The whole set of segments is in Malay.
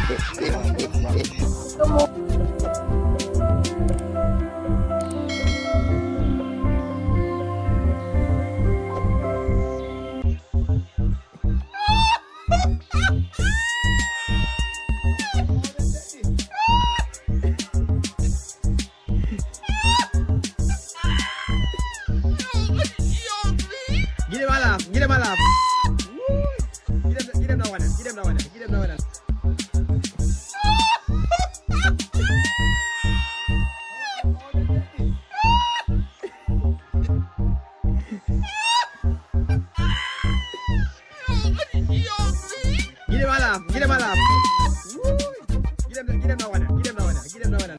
Gile malam, gile malam. Gile melawan, gile melawan, gile melawan. Gile malam, gile malam. Gile melawan, gile melawan, gile melawan.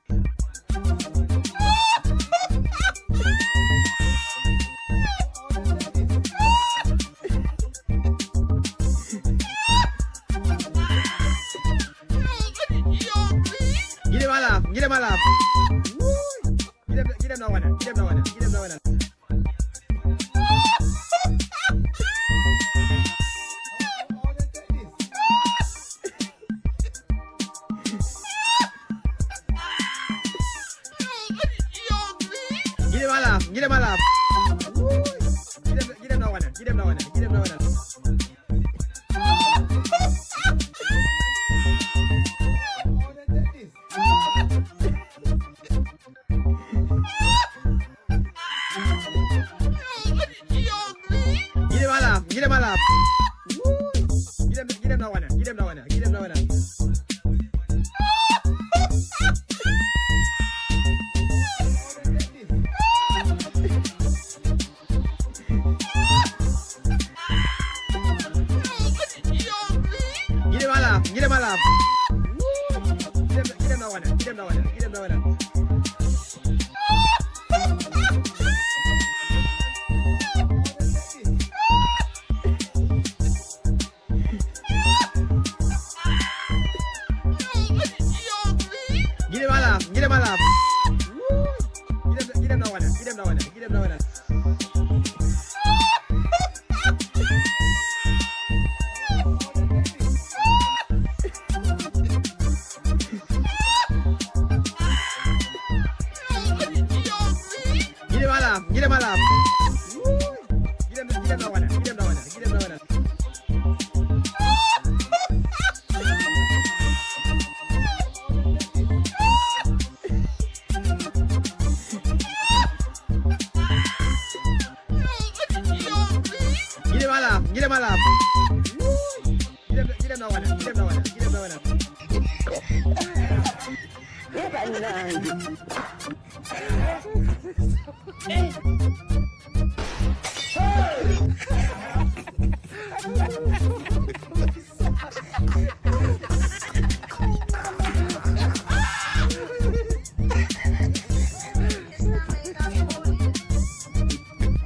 Gile malam, gile malam. Gile melawan, gile melawan, gile melawan. Gile malam, gile malam. Gile melawan, gile melawan, gile melawan. Gile malam, gile malam. Gile melawan, gile melawan, gile melawan. Gile malam, gile malam. Gile melawan, gile melawan, gile melawan. Gile malam, gile malam. Gile melawan, gile melawan, gile melawan. Gile malam, gile malam. Gile melawan, gile melawan, gile melawan. Gile malam, gile malam. Gile melawan, gile melawan, gile melawan.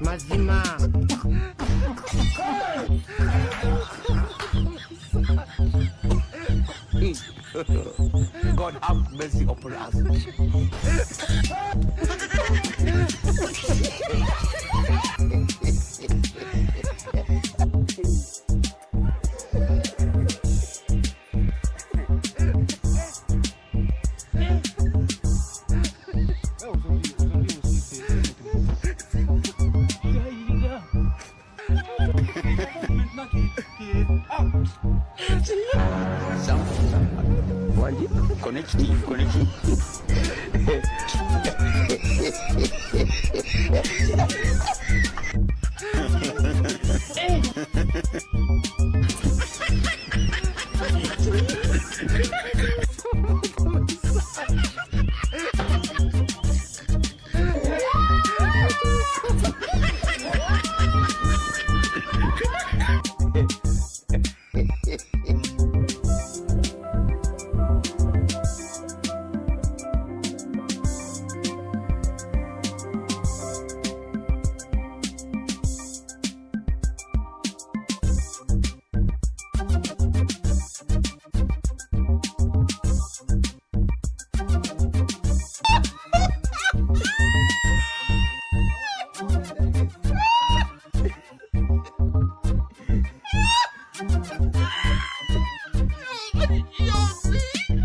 Mazima. God have mercy upon us. Connection.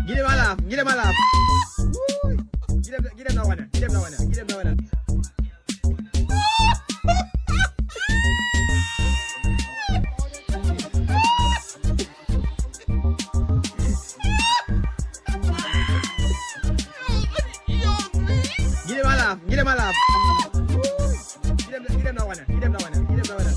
Give them a laugh. Give them a laugh. Woo. Give them that one. Give them that one. Give them that one. Give them a laugh. Give them a laugh. Woo. Give them that one. Give them that one. Give them that one.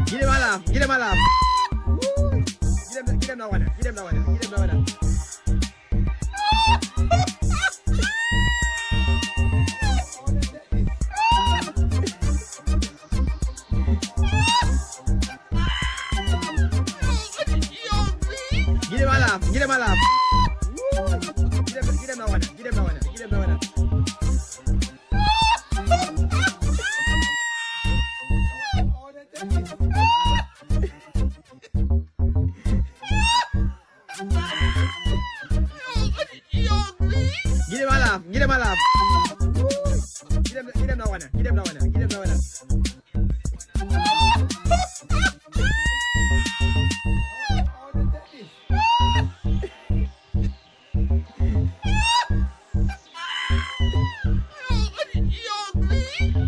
Give them a laugh. Give them a laugh. Woo. Give them that one. Give them that one. Give them that one. Give them a laugh. Give them a laugh. Woo. Give them that one. Give them that one. Give them that one. Give them a laugh. Give them a laugh. Woo. Give them that one. Give them that one. Give them that one.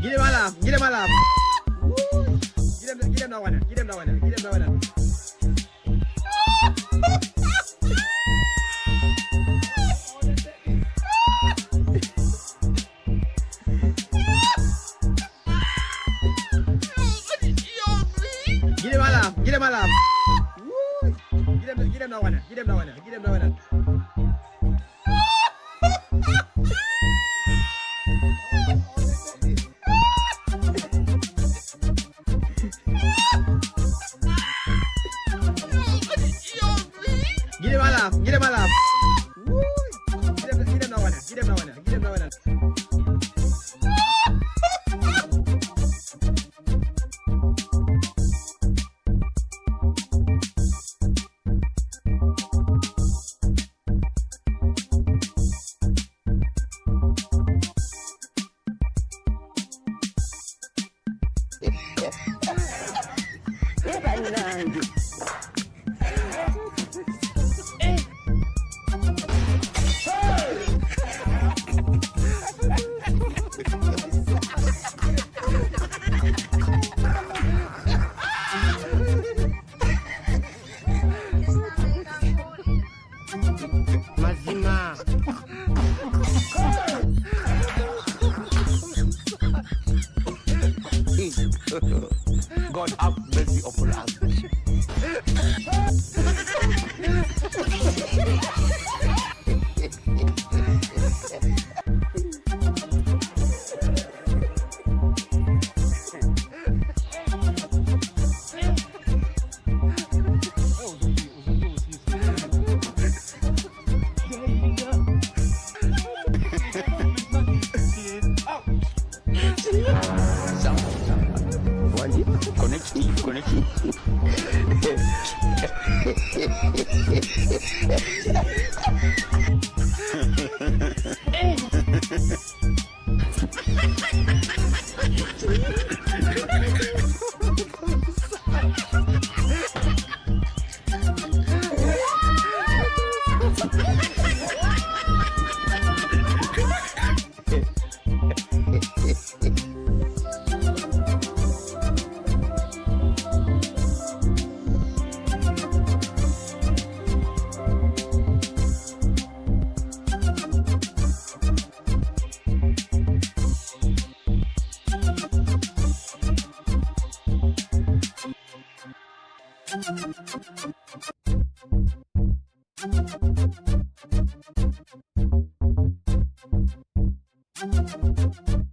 Give them a laugh. Give them a laugh. Woo. Give them that one. Give them that one. Give them that one. Give them a laugh. Give them a laugh. Woo. Give them that one. Give them that one. Give them that one. Give them a laugh. Give them a laugh. Woo. Give them that one. Give them that one. Give them that one. Mazima. God have mercy upon us. Connection. Thank you.